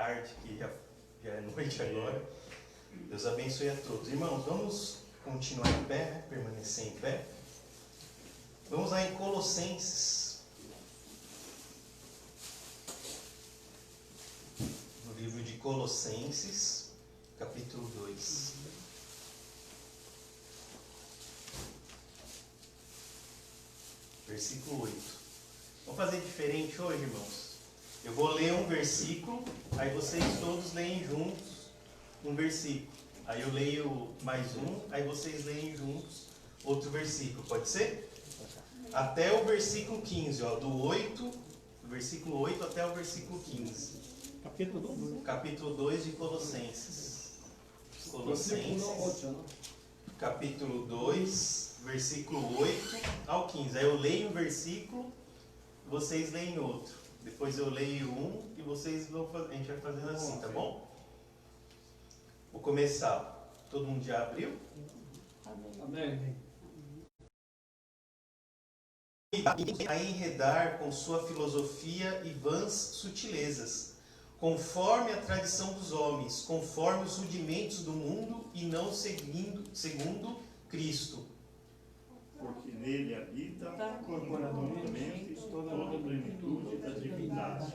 tarde, que já é noite agora. Deus abençoe a todos. Irmãos, vamos continuar em pé, né? Permanecer em pé. Vamos lá em Colossenses. No livro de Colossenses, capítulo 2. Versículo 8. Vamos fazer diferente hoje, irmãos? Eu vou ler um versículo, aí vocês todos leem juntos um versículo. Aí eu leio mais um, aí vocês leem juntos outro versículo. Pode ser? Até o versículo 15, ó, do versículo 8 até o versículo 15. Capítulo 2. Capítulo 2 de Colossenses. Colossenses, capítulo 2, versículo 8 ao 15. Aí eu leio um versículo, vocês leem outro. Depois eu leio um e vocês vão fazer. A gente vai fazendo assim, tá bom? Vou começar. Todo mundo já abriu? Amém. A enredar com sua filosofia e vãs sutilezas, conforme a tradição dos homens, conforme os rudimentos do mundo e não segundo Cristo. Porque nele habita corporalmente toda a plenitude da divindade.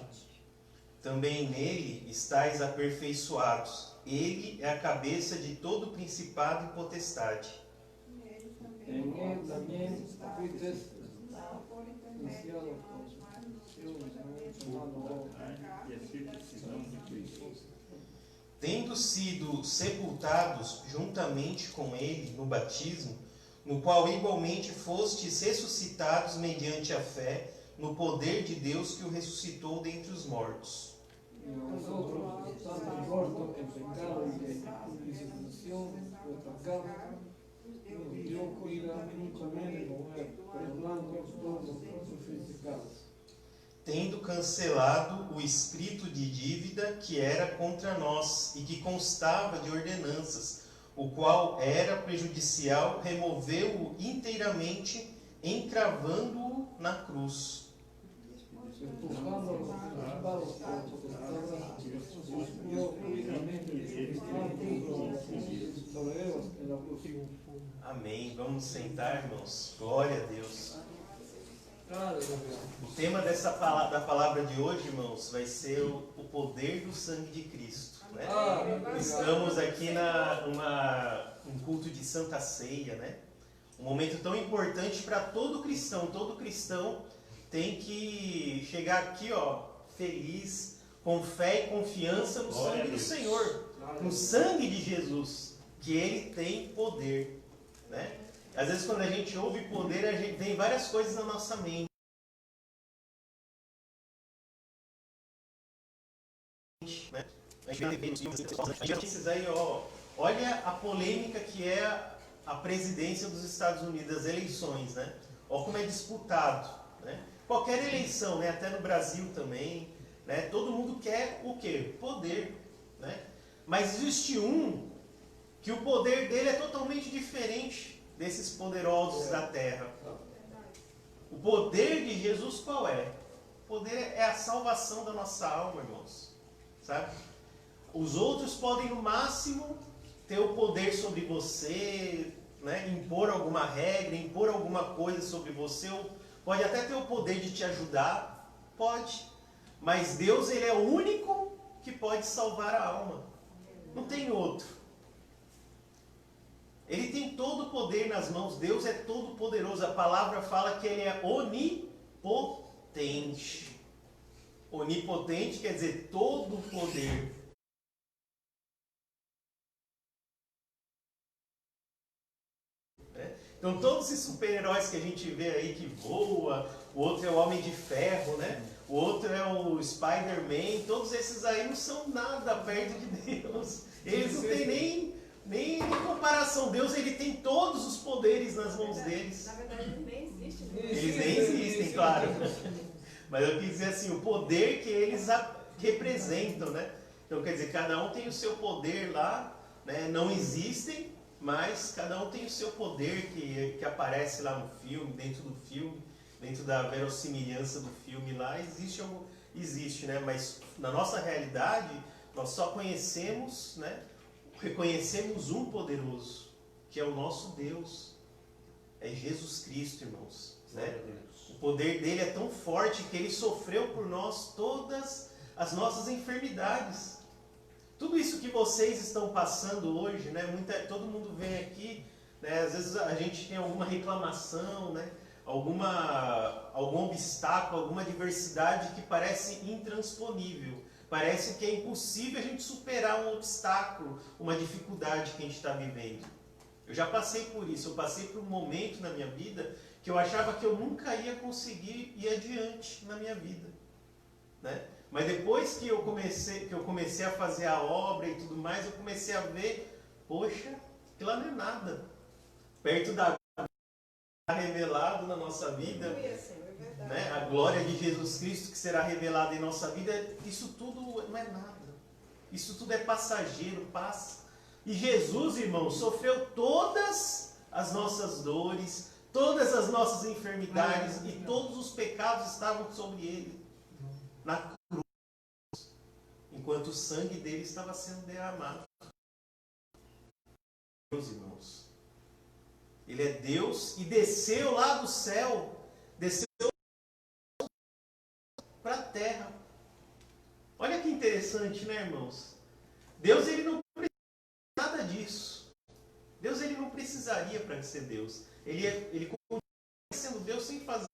Também nele estáis aperfeiçoados. Ele é a cabeça de todo principado e potestade. Tendo sido sepultados juntamente com ele no batismo, no qual igualmente fostes ressuscitados mediante a fé no poder de Deus que o ressuscitou dentre os mortos. Tendo cancelado o escrito de dívida que era contra nós e que constava de ordenanças, o qual era prejudicial, removeu-o inteiramente, encravando-o na cruz. Amém. Vamos sentar, irmãos. Glória a Deus. O tema da palavra de hoje, irmãos, vai ser o poder do sangue de Cristo, né? Estamos aqui num culto de Santa Ceia, né? Um momento tão importante para todo cristão. Todo cristão tem que chegar aqui, ó, feliz, com fé e confiança no sangue do Senhor, no sangue de Jesus, que Ele tem poder, né? Às vezes quando a gente ouve poder, a gente vem várias coisas na nossa mente. Né? A gente precisa aí, ó, olha a polêmica que é a presidência dos Estados Unidos, as eleições, né? Olha como é disputado, né? Qualquer eleição, né? Até no Brasil também, né? Todo mundo quer o quê? Poder, né? Mas existe um que o poder dele é totalmente diferente desses poderosos da terra. O poder de Jesus qual é? O poder é a salvação da nossa alma, irmãos. Sabe? Os outros podem no máximo ter o poder sobre você, né? Impor alguma regra, impor alguma coisa sobre você, ou pode até ter o poder de te ajudar, pode. Mas Deus, Ele é o único que pode salvar a alma. Não tem outro. Ele tem todo o poder nas mãos. Deus é todo poderoso. A palavra fala que Ele é onipotente. Onipotente quer dizer todo o poder. Então todos esses super-heróis que a gente vê aí que voa, o outro é o Homem de Ferro, né? O outro é o Spider-Man, todos esses aí não são nada perto de Deus. Eles não têm nem comparação. Deus, Ele tem todos os poderes nas mãos deles. Na verdade, eles nem existem. Eles nem existem, claro. Mas eu quis dizer assim, o poder que eles representam, né? Então quer dizer, cada um tem o seu poder lá, né? Não existem, mas cada um tem o seu poder que aparece lá no filme, dentro da verossimilhança do filme lá, existe, né? Mas na nossa realidade, Nós só conhecemos, né? Reconhecemos um poderoso, que é o nosso Deus. É Jesus Cristo, irmãos. Né? O poder dele é tão forte que ele sofreu por nós todas as nossas enfermidades. Tudo isso que vocês estão passando hoje, né? Todo mundo vem aqui, né? Às vezes a gente tem alguma reclamação, né? Algum obstáculo, alguma adversidade que parece intransponível. Parece que é impossível a gente superar um obstáculo, uma dificuldade que a gente está vivendo. Eu já passei por isso, eu passei por um momento na minha vida que eu achava que eu nunca ia conseguir ir adiante na minha vida. Né? Mas depois que eu comecei a fazer a obra e tudo mais, eu comecei a ver, poxa, aquilo não é nada. Perto da revelado na nossa vida, né? A glória de Jesus Cristo que será revelada em nossa vida, isso tudo não é nada. Isso tudo é passageiro, passa. E Jesus, irmãos, sofreu todas as nossas dores, todas as nossas enfermidades e todos os pecados estavam sobre ele, na cruz, enquanto o sangue dele estava sendo derramado. Meus irmãos, ele é Deus e desceu lá do céu, desceu para a terra. Olha que interessante, né, irmãos? Deus, ele não precisa de nada disso. Deus, ele não precisaria para ser Deus. Ele continua sendo Deus sem fazer.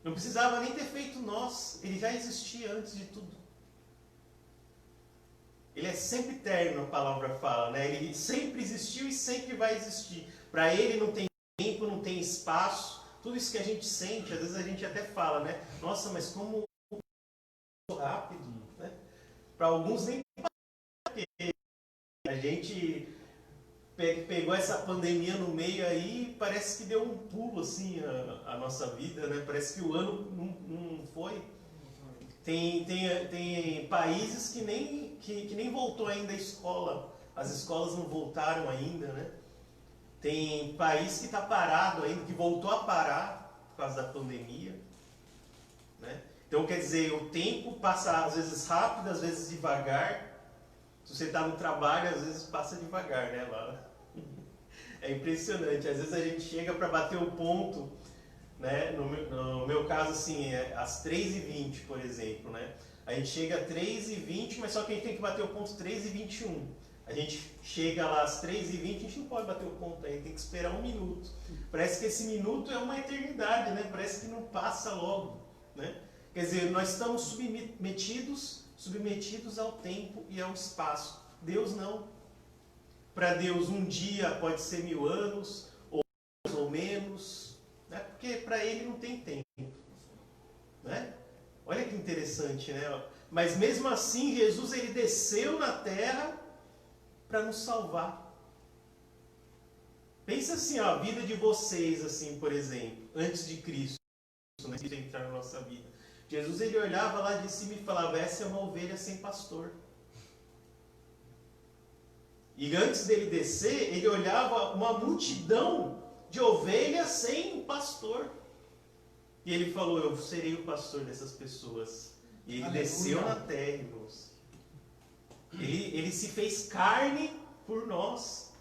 Não precisava nem ter feito nós. Ele já existia antes de tudo. Ele é sempre eterno, a palavra fala, né? Ele sempre existiu e sempre vai existir. Para ele não tem tempo, não tem espaço. Tudo isso que a gente sente, às vezes a gente até fala, né? Nossa, mas como rápido, né? Para alguns nem porque a gente pegou essa pandemia no meio aí, parece que deu um pulo assim a nossa vida, né? Parece que o ano não foi. Tem países que nem voltou ainda a escola, as escolas não voltaram ainda, né? Tem país que está parado ainda, que voltou a parar por causa da pandemia, né? Então, quer dizer, o tempo passa às vezes rápido, às vezes devagar. Se você está no trabalho, às vezes passa devagar, né, Lara? É impressionante. Às vezes a gente chega para bater o ponto, né? No meu caso, assim, é às 3h20, por exemplo, né? A gente chega às 3h20, mas só que a gente tem que bater o ponto 3h21. A gente chega lá às 3h20, a gente não pode bater o ponto aí, tem que esperar 1 minuto. Parece que esse minuto é uma eternidade, né? Parece que não passa logo, né? Quer dizer, nós estamos submetidos ao tempo e ao espaço. Deus não. Para Deus, um dia pode ser 1000 anos, ou mais ou menos, né? Porque para Ele não tem tempo. Né? Olha que interessante, né? Mas mesmo assim, Jesus, ele desceu na terra para nos salvar. Pensa assim, ó, a vida de vocês, assim, por exemplo, antes de Cristo, né, de entrar na nossa vida. Jesus, ele olhava lá de cima e falava, essa é uma ovelha sem pastor. E antes dele descer, ele olhava uma multidão de ovelhas sem pastor. E ele falou, eu serei o pastor dessas pessoas. E ele desceu na terra, irmãos. Ele se fez carne por nós.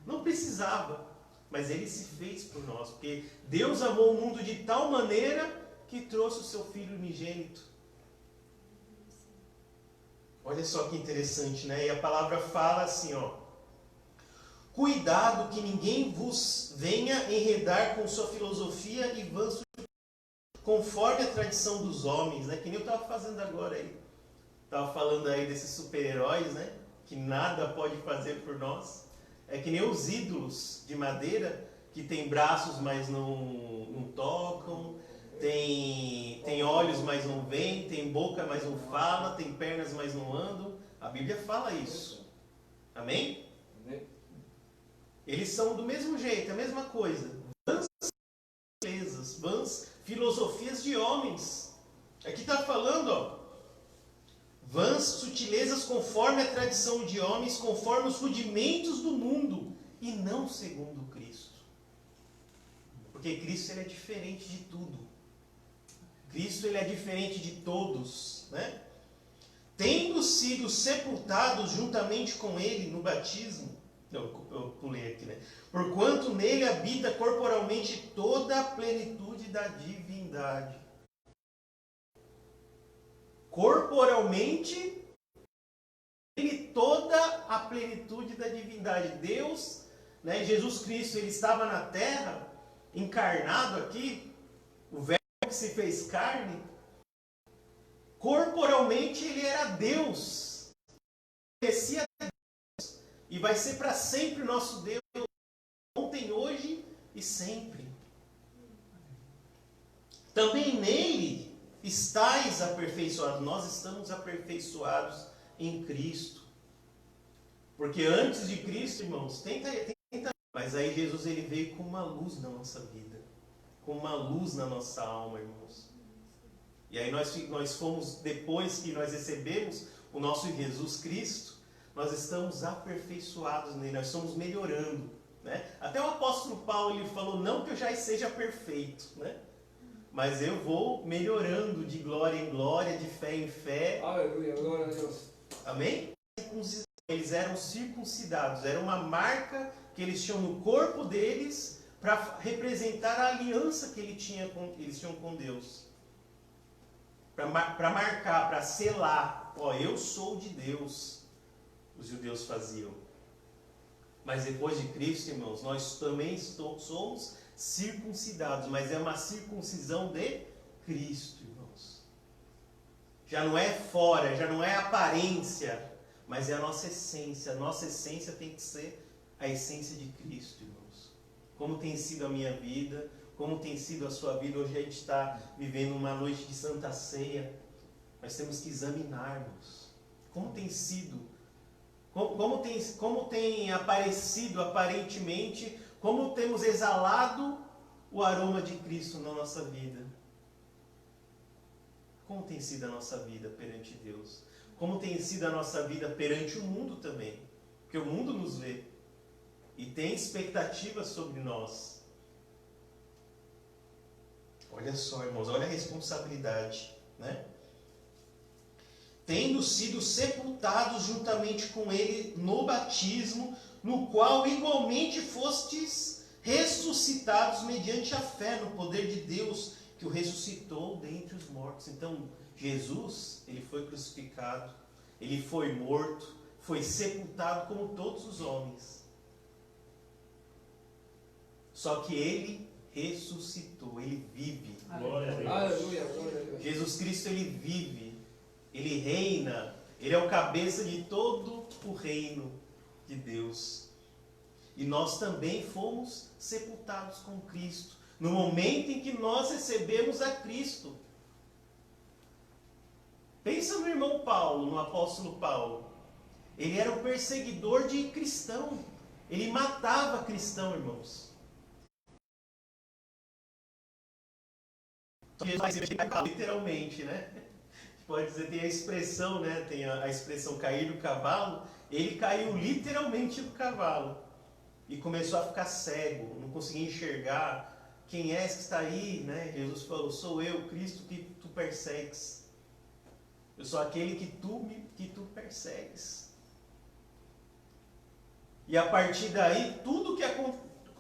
Não precisava, mas ele se fez por nós. Porque Deus amou o mundo de tal maneira que trouxe o seu Filho unigênito. Olha só que interessante, né? E a palavra fala assim, ó. Cuidado que ninguém vos venha enredar com sua filosofia e vãs conforme a tradição dos homens, né? Que nem eu estava fazendo agora aí. Estava falando aí desses super-heróis, né? Que nada pode fazer por nós. É que nem os ídolos de madeira, que tem braços, mas não tocam, tem olhos, mas não veem, tem boca, mas não fala, tem pernas, mas não andam. A Bíblia fala isso. Amém? Amém. Eles são do mesmo jeito, a mesma coisa. Vãs filosofias de homens. Aqui está falando, ó. Vãs sutilezas conforme a tradição de homens, conforme os rudimentos do mundo, e não segundo Cristo. Porque Cristo, ele é diferente de tudo. Cristo, ele é diferente de todos, né? Tendo sido sepultados juntamente com ele no batismo, eu pulei aqui, né? Porquanto nele habita corporalmente toda a plenitude da divindade. Corporalmente, ele toda a plenitude da divindade. Deus, né, Jesus Cristo, ele estava na terra, encarnado aqui, o Verbo que se fez carne. Corporalmente ele era Deus, conhecia Deus, e vai ser para sempre o nosso Deus, ontem, hoje e sempre. Também nele estáis aperfeiçoados, nós estamos aperfeiçoados em Cristo. Porque antes de Cristo, irmãos, mas aí Jesus ele veio com uma luz na nossa vida, com uma luz na nossa alma, irmãos. E aí nós fomos, depois que nós recebemos o nosso Jesus Cristo, nós estamos aperfeiçoados nele, nós estamos melhorando, né? Até o apóstolo Paulo ele falou, não que eu já seja perfeito, né? Mas eu vou melhorando de glória em glória, de fé em fé. Aleluia, glória a Deus. Amém? Eles eram circuncidados, era uma marca que eles tinham no corpo deles para representar a aliança que eles tinham com Deus. Para marcar, para selar, ó, eu sou de Deus, os judeus faziam. Mas depois de Cristo, irmãos, nós também somos circuncidados, mas é uma circuncisão de Cristo, irmãos. Já não é fora, já não é aparência, mas é a nossa essência. A nossa essência tem que ser a essência de Cristo, irmãos. Como tem sido a minha vida, como tem sido a sua vida. Hoje a gente está vivendo uma noite de Santa Ceia. Nós temos que examinarmos como tem sido, como tem aparecido aparentemente, como temos exalado o aroma de Cristo na nossa vida. Como tem sido a nossa vida perante Deus? Como tem sido a nossa vida perante o mundo também? Porque o mundo nos vê e tem expectativas sobre nós. Olha só, irmãos, olha a responsabilidade, né? Tendo sido sepultados juntamente com ele no batismo, no qual igualmente fostes ressuscitados mediante a fé no poder de Deus, que o ressuscitou dentre os mortos. Então, Jesus, ele foi crucificado, ele foi morto, foi sepultado como todos os homens. Só que ele ressuscitou, ele vive. Glória a Deus. Aleluia, glória a Deus. Jesus Cristo, ele vive, ele reina, ele é o cabeça de todo o reino de Deus. E nós também fomos sepultados com Cristo, no momento em que nós recebemos a Cristo. Pensa no irmão Paulo, no apóstolo Paulo. Ele era um perseguidor de cristão, ele matava cristão, irmãos. Literalmente, né? Pode dizer, tem a expressão, né? Tem a expressão cair do cavalo. Ele caiu literalmente do cavalo e começou a ficar cego, não conseguia enxergar. Quem és que está aí, né? Jesus falou, sou eu, Cristo, que tu persegues. Eu sou aquele que tu persegues. E a partir daí,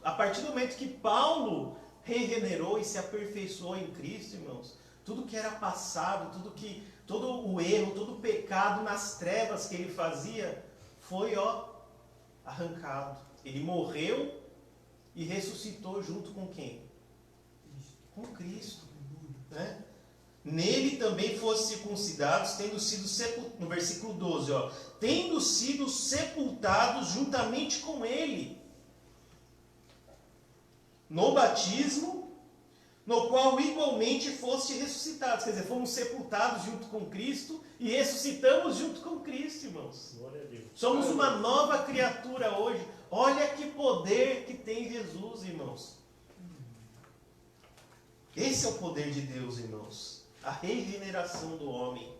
a partir do momento que Paulo regenerou e se aperfeiçoou em Cristo, irmãos, tudo que era passado, todo o erro, todo o pecado nas trevas que ele fazia, foi arrancado. Ele morreu e ressuscitou junto com quem? Com Cristo, né? Nele também fossem circuncidados, tendo sido sepultados, no versículo 12, tendo sido sepultados juntamente com ele, no batismo, no qual igualmente foste ressuscitados. Quer dizer, fomos sepultados junto com Cristo e ressuscitamos junto com Cristo, irmãos. Glória a Deus. Somos uma nova criatura hoje. Olha que poder que tem Jesus, irmãos. Esse é o poder de Deus, irmãos. A regeneração do homem.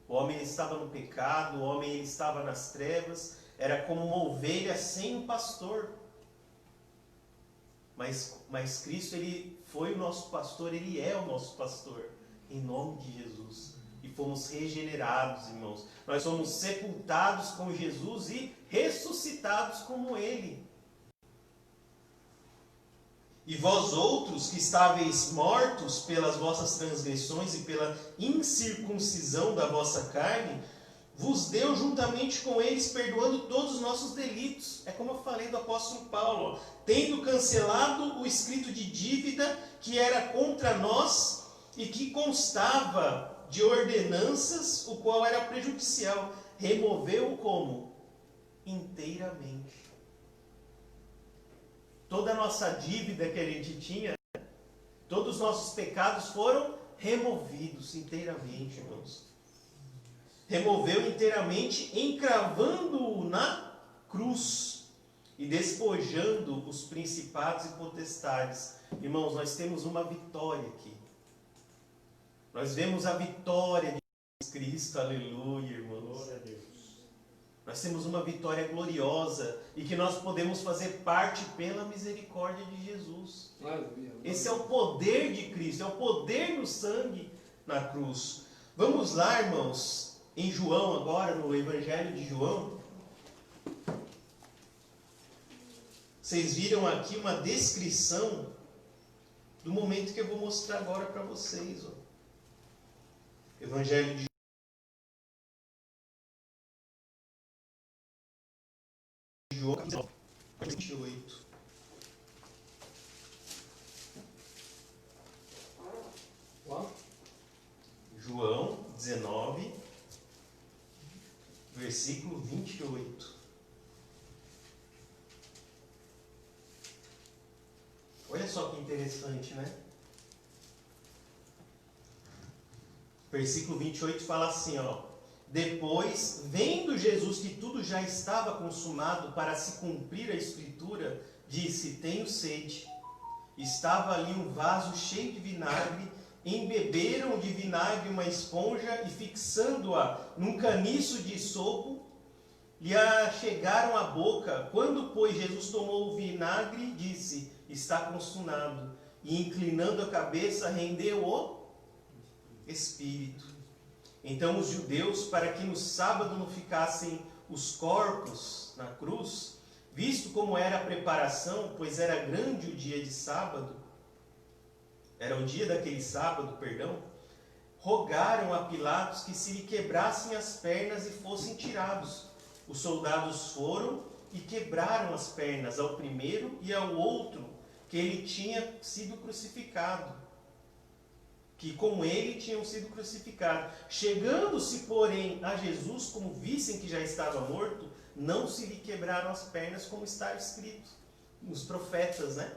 O homem estava no pecado, o homem estava nas trevas, era como uma ovelha sem um pastor. Mas Cristo, ele foi o nosso pastor, ele é o nosso pastor, em nome de Jesus. e fomos regenerados, irmãos. Nós somos sepultados com Jesus e ressuscitados como Ele. E vós outros que estáveis mortos pelas vossas transgressões e pela incircuncisão da vossa carne, vos deu juntamente com eles, perdoando todos os nossos delitos. É como eu falei do apóstolo Paulo, ó, tendo cancelado o escrito de dívida que era contra nós e que constava de ordenanças, o qual era prejudicial. Removeu-o como? Inteiramente. Toda a nossa dívida que a gente tinha, todos os nossos pecados foram removidos inteiramente, irmãos. Removeu inteiramente, encravando-o na cruz e despojando os principados e potestades. Irmãos, nós temos uma vitória aqui. Nós vemos a vitória de Jesus Cristo, aleluia, irmãos. Glória a Deus. Nós temos uma vitória gloriosa e que nós podemos fazer parte pela misericórdia de Jesus. Esse é o poder de Cristo, é o poder do sangue na cruz. Vamos lá, irmãos, em João agora, no Evangelho de João. Vocês viram aqui uma descrição do momento que eu vou mostrar agora para vocês. Ó. Evangelho de João, capítulo 28. João 19, versículo 28. Olha só que interessante, né? Versículo 28 fala assim, ó. Depois, vendo Jesus que tudo já estava consumado para se cumprir a Escritura, disse, tenho sede. Estava ali um vaso cheio de vinagre, embeberam de vinagre uma esponja e fixando-a num caniço de sopo, lhe chegaram à boca. Quando, pois, Jesus tomou o vinagre, disse, está consumado. E inclinando a cabeça, rendeu o Espírito. Então os judeus, para que no sábado não ficassem os corpos na cruz, visto como era a preparação, pois era grande o dia de sábado, era o dia daquele sábado, perdão, rogaram a Pilatos que se lhe quebrassem as pernas e fossem tirados. Os soldados foram e quebraram as pernas ao primeiro e ao outro, que ele tinha sido crucificado. Que com ele tinham sido crucificados. Chegando-se, porém, a Jesus, como vissem que já estava morto, não se lhe quebraram as pernas, como está escrito nos profetas, né?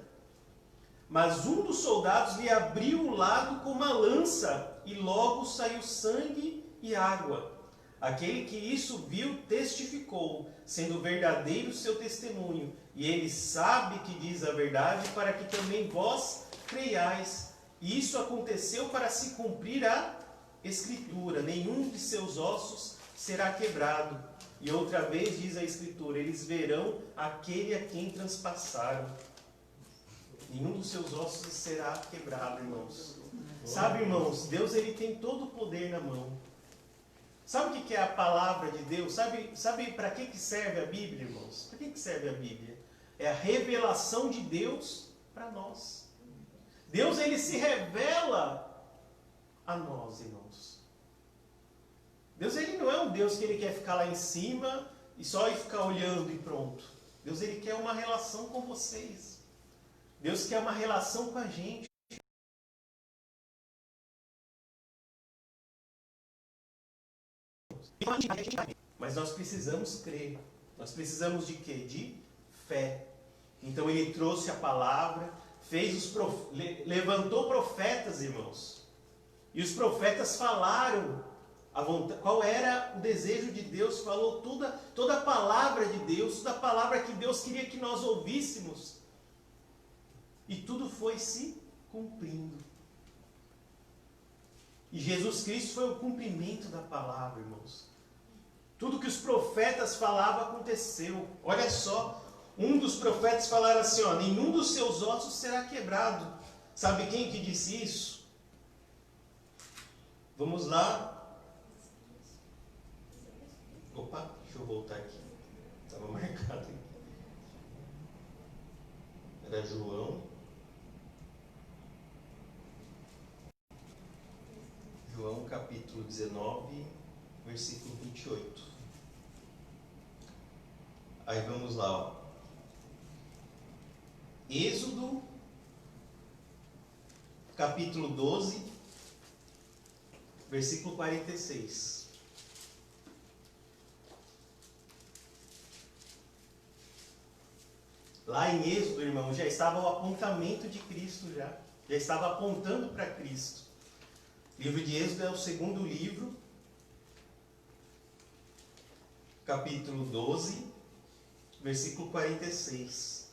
Mas um dos soldados lhe abriu o lado com uma lança, e logo saiu sangue e água. Aquele que isso viu testificou, sendo verdadeiro o seu testemunho, e ele sabe que diz a verdade, para que também vós creiais. E isso aconteceu para se cumprir a Escritura. Nenhum de seus ossos será quebrado. E outra vez diz a Escritura, eles verão aquele a quem transpassaram. Nenhum dos seus ossos será quebrado, irmãos. Sabe, irmãos, Deus ele tem todo o poder na mão. Sabe o que é a palavra de Deus? Sabe para que serve a Bíblia, irmãos? Para que serve a Bíblia? É a revelação de Deus para nós. Deus ele se revela a nós, irmãos. Deus ele não é um Deus que ele quer ficar lá em cima e só ficar olhando e pronto. Deus ele quer uma relação com vocês. Deus quer uma relação com a gente. Mas nós precisamos crer. Nós precisamos de quê? De fé. Então ele trouxe a palavra, levantou profetas, irmãos. E os profetas falaram qual era o desejo de Deus, falou toda a palavra de Deus, toda a palavra que Deus queria que nós ouvíssemos. E tudo foi se cumprindo. E Jesus Cristo foi o cumprimento da palavra, irmãos. Tudo que os profetas falavam aconteceu. Olha só, um dos profetas falaram assim, ó, nenhum dos seus ossos será quebrado. Sabe quem que disse isso? Vamos lá, voltar aqui. Estava marcado aqui. Era João. João capítulo 19, versículo 28. Aí vamos lá, ó. Êxodo, capítulo 12, versículo 46. Lá em Êxodo, irmão, já estava o apontamento de Cristo já estava apontando para Cristo. O livro de Êxodo é o segundo livro, capítulo 12, versículo 46.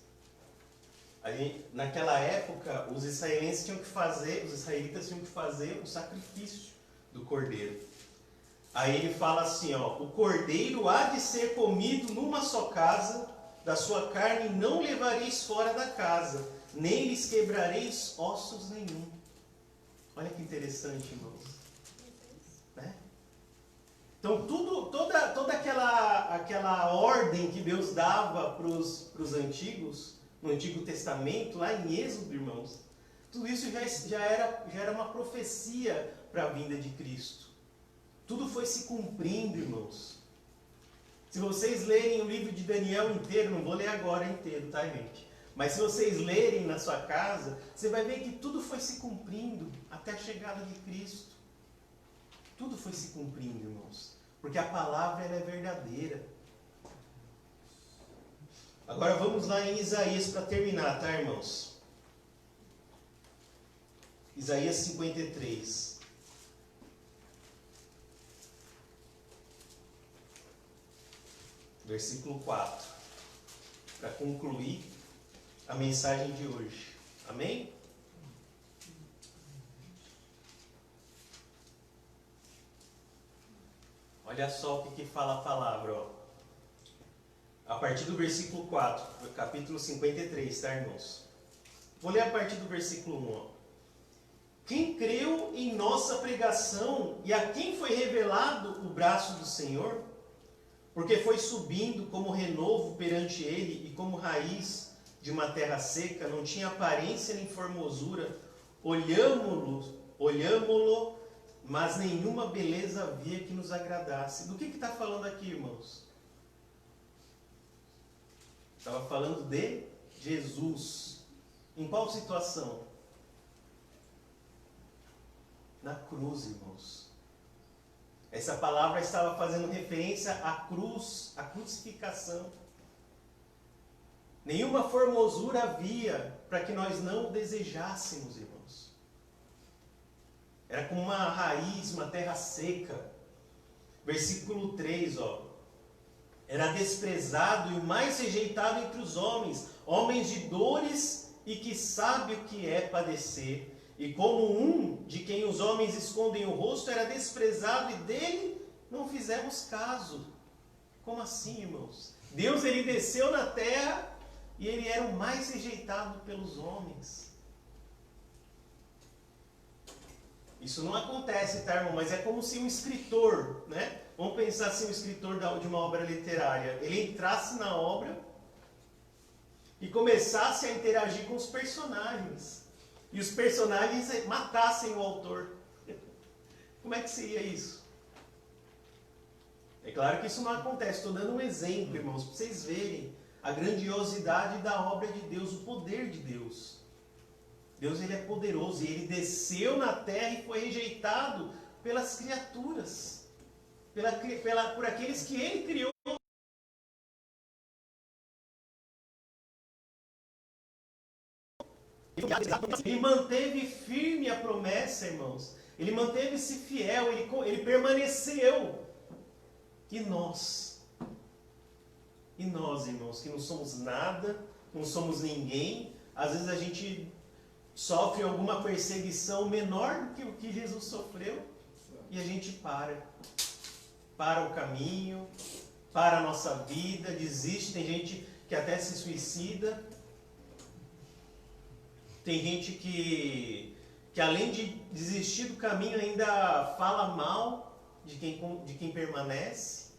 Aí, naquela época, os israelitas tinham que fazer o sacrifício do cordeiro. Aí ele fala assim, ó: o cordeiro há de ser comido numa só casa, da sua carne não levareis fora da casa, nem lhes quebrareis ossos nenhum. Olha que interessante, irmãos. Né? Então, toda aquela ordem que Deus dava para os antigos, no Antigo Testamento, lá em Êxodo, irmãos, tudo isso já era uma profecia para a vinda de Cristo. Tudo foi se cumprindo, irmãos. Se vocês lerem o livro de Daniel inteiro, não vou ler agora inteiro, tá, gente? Mas se vocês lerem na sua casa, você vai ver que tudo foi se cumprindo até a chegada de Cristo. Tudo foi se cumprindo, irmãos. Porque a palavra ela é verdadeira. Agora vamos lá em Isaías para terminar, tá, irmãos? Isaías 53. Versículo 4. Para concluir a mensagem de hoje. Amém? Olha só o que fala a palavra, ó. A partir do versículo 4, capítulo 53, tá, irmãos? Vou ler a partir do versículo 1, ó. Quem creu em nossa pregação e a quem foi revelado o braço do Senhor? Porque foi subindo como renovo perante ele e como raiz de uma terra seca, não tinha aparência nem formosura, olhámo-lo, mas nenhuma beleza havia que nos agradasse. Do que está falando aqui, irmãos? Estava falando de Jesus. Em qual situação? Na cruz, irmãos. Essa palavra estava fazendo referência à cruz, à crucificação. Nenhuma formosura havia para que nós não desejássemos, irmãos. Era como uma raiz, uma terra seca. Versículo 3, ó. Era desprezado e o mais rejeitado entre os homens, homens de dores e que sabe o que é padecer. E como um de quem os homens escondem o rosto, era desprezado e dele não fizemos caso. Como assim, irmãos? Deus, ele desceu na terra e ele era o mais rejeitado pelos homens. Isso não acontece, tá, irmão? Mas é como se um escritor, né? Vamos pensar assim, um escritor de uma obra literária, ele entrasse na obra e começasse a interagir com os personagens. E os personagens matassem o autor. Como é que seria isso? É claro que isso não acontece. Estou dando um exemplo, irmãos, para vocês verem a grandiosidade da obra de Deus, o poder de Deus. Deus, ele é poderoso e ele desceu na terra e foi rejeitado pelas criaturas, por aqueles que ele criou. Ele manteve firme a promessa, irmãos. Ele manteve-se fiel, ele permaneceu. E nós, irmãos, que não somos nada, não somos ninguém, às vezes a gente sofre alguma perseguição menor do que o que Jesus sofreu, e a gente para o caminho, para a nossa vida, desiste. Tem gente que até se suicida. Tem gente que além de desistir do caminho ainda fala mal de quem permanece.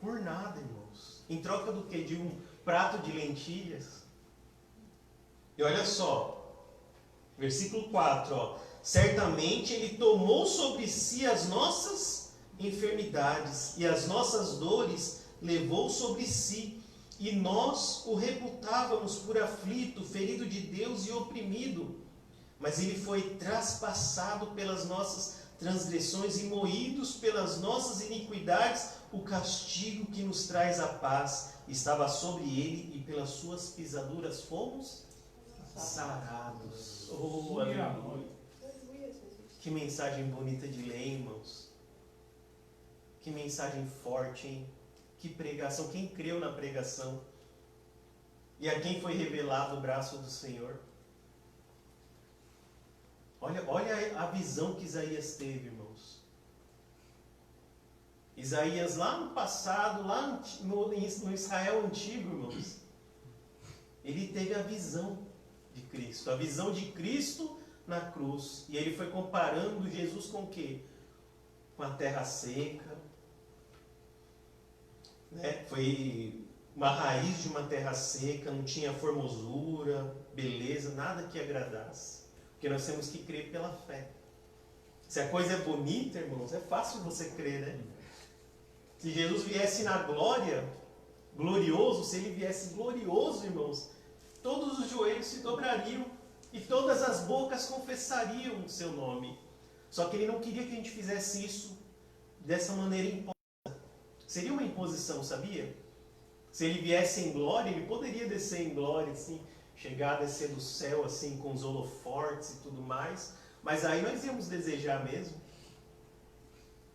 Por nada, irmãos. Em troca do quê? De um prato de lentilhas? E olha só, versículo 4, ó. Certamente Ele tomou sobre si as nossas enfermidades e as nossas dores levou sobre si. E nós o reputávamos por aflito, ferido de Deus e oprimido. Mas Ele foi traspassado pelas nossas transgressões e moídos pelas nossas iniquidades. O castigo que nos traz a paz estava sobre Ele e pelas suas pisaduras fomos sarados. Oh, aleluia. Que mensagem bonita de ler, irmãos. Que mensagem forte, hein? Que pregação. Quem creu na pregação? E a quem foi revelado o braço do Senhor? Olha a visão que Isaías teve, irmãos. Isaías lá no passado, lá no Israel antigo, irmãos, ele teve a visão de Cristo. A visão de Cristo na cruz. E ele foi comparando Jesus com o quê? Com a terra seca. Né? Foi uma raiz de uma terra seca, não tinha formosura, beleza, nada que agradasse. Porque nós temos que crer pela fé. Se a coisa é bonita, irmãos, é fácil você crer, né? Se Jesus viesse na glória, glorioso, se ele viesse glorioso, irmãos, todos os joelhos se dobrariam e todas as bocas confessariam o seu nome. Só que ele não queria que a gente fizesse isso dessa maneira imposta. Seria uma imposição, sabia? Se ele viesse em glória, ele poderia descer em glória, assim, chegar a descer do céu, assim, com os holofortes e tudo mais. Mas aí nós íamos desejar mesmo.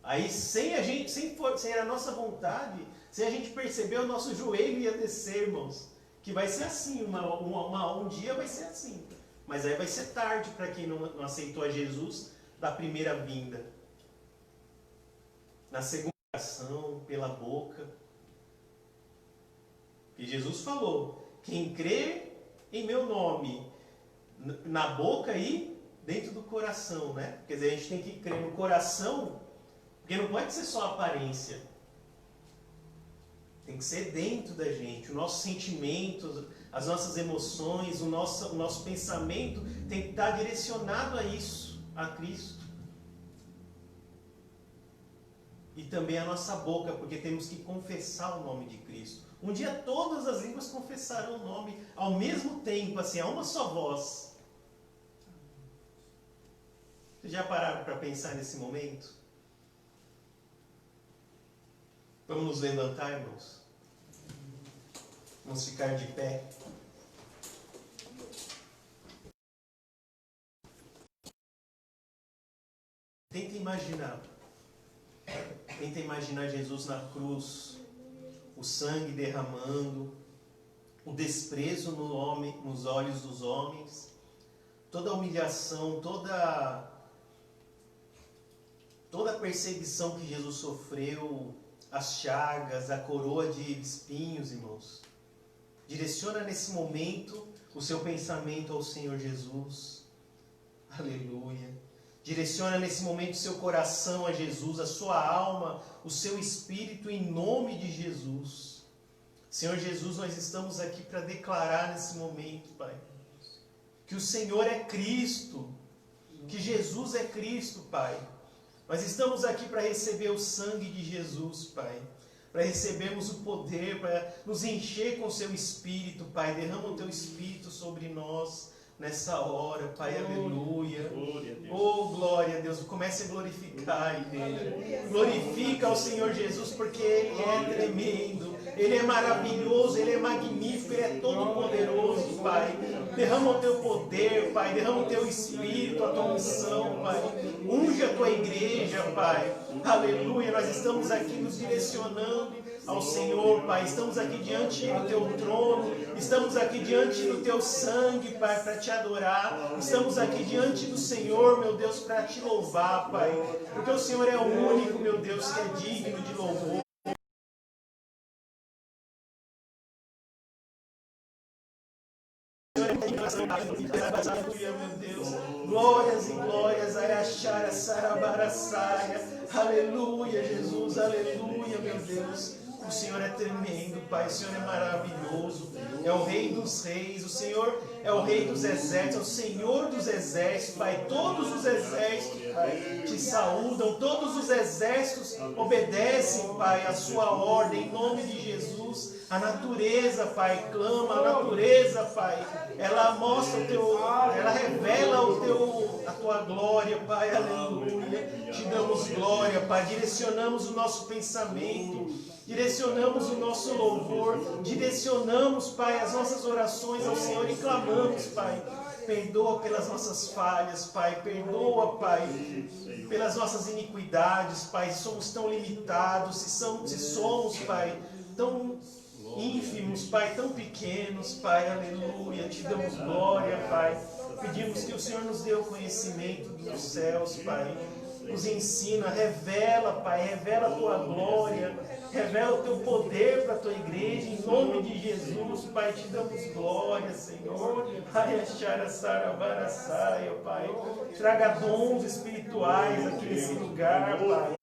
Aí sem a nossa vontade, sem a gente perceber, o nosso joelho ia descer, irmãos. Que vai ser assim, um dia vai ser assim. Mas aí vai ser tarde para quem não aceitou a Jesus da primeira vinda. Na segunda oração, pela boca. E Jesus falou, quem crê em meu nome, na boca e dentro do coração, né? Quer dizer, a gente tem que crer no coração, porque não pode ser só aparência. Tem que ser dentro da gente. O nosso sentimento, as nossas emoções, o nosso pensamento tem que estar direcionado a isso, a Cristo. E também a nossa boca, porque temos que confessar o nome de Cristo. Um dia todas as línguas confessarão o nome ao mesmo tempo, assim, a uma só voz. Vocês já pararam para pensar nesse momento? Vamos nos levantar, irmãos? Vamos ficar de pé. Tenta imaginar. Tenta imaginar Jesus na cruz, o sangue derramando, o desprezo nos olhos dos homens, toda a humilhação, toda a perseguição que Jesus sofreu, as chagas, a coroa de espinhos, irmãos. Direciona nesse momento o seu pensamento ao Senhor Jesus. Aleluia. Direciona nesse momento o seu coração a Jesus, a sua alma, o seu espírito em nome de Jesus. Senhor Jesus, nós estamos aqui para declarar nesse momento, Pai, que o Senhor é Cristo, que Jesus é Cristo, Pai. Nós estamos aqui para receber o sangue de Jesus, Pai. Para recebermos o poder, para nos encher com o seu Espírito, Pai. Derrama o teu Espírito sobre nós nessa hora, Pai, aleluia. Oh, glória a Deus. Comece a glorificar a igreja. Glorifica ao Senhor Jesus, porque Ele é tremendo, Ele é maravilhoso, Ele é magnífico, Ele é todo poderoso, Pai. Derrama o teu poder, Pai, derrama o teu Espírito, a tua unção, Pai. Unge a tua igreja, Pai. Aleluia. Nós estamos aqui nos direcionando ao Senhor, Pai. Estamos aqui diante do teu trono. Estamos aqui diante do teu sangue, Pai, para te adorar. Estamos aqui diante do Senhor, meu Deus, para te louvar, Pai. Porque o Senhor é o único, meu Deus, que é digno de louvor. Aleluia, meu Deus. Glórias e glórias. Arachara, Sarabara, Saia. Aleluia, Jesus. Aleluia, meu Deus. O Senhor é tremendo, Pai. O Senhor é maravilhoso. É o Rei dos Reis. O Senhor é o Rei dos Exércitos. É o Senhor dos Exércitos, Pai. Todos os exércitos, Pai, te saúdam. Todos os exércitos obedecem, Pai, a sua ordem. Em nome de Jesus. A natureza, Pai, clama. A natureza, Pai, ela mostra ela revela a tua glória, Pai. Aleluia. Te damos glória, Pai. Direcionamos o nosso pensamento. Direcionamos o nosso louvor, direcionamos, Pai, as nossas orações ao Senhor e clamamos, Pai. Perdoa pelas nossas falhas, Pai. Perdoa, Pai, pelas nossas iniquidades, Pai. Se somos tão limitados, se somos, Pai, tão ínfimos, Pai, tão pequenos, Pai. Aleluia. Te damos glória, Pai. Pedimos que o Senhor nos dê o conhecimento dos céus, Pai. Nos ensina, revela, Pai, revela a tua glória, revela o teu poder para a tua igreja, em nome de Jesus, Pai, te damos glória, Senhor. Pai, traga dons espirituais aqui nesse lugar, Pai.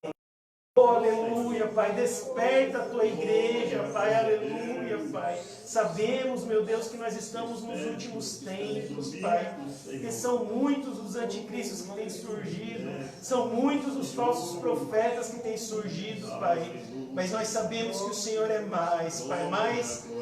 Oh, aleluia, Pai, desperta a tua igreja, Pai, aleluia, Pai. Sabemos, meu Deus, que nós estamos nos últimos tempos, Pai, porque são muitos os anticristos que têm surgido, são muitos os falsos profetas que têm surgido, Pai, mas nós sabemos que o Senhor é mais, Pai,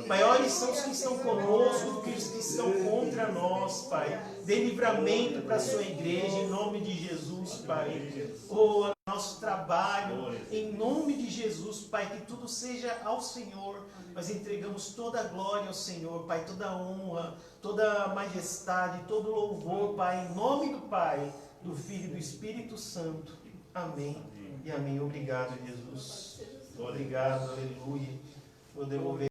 maiores são os que estão conosco do que os que estão contra nós, Pai. Dê livramento para a sua igreja, em nome de Jesus, Pai. Oh, nosso trabalho, em nome de Jesus, Pai, que tudo seja ao Senhor. Nós entregamos toda a glória ao Senhor, Pai, toda a honra, toda a majestade, todo o louvor, Pai, em nome do Pai, do Filho e do Espírito Santo. Amém e amém. Obrigado, Jesus. Obrigado, aleluia. Vou devolver.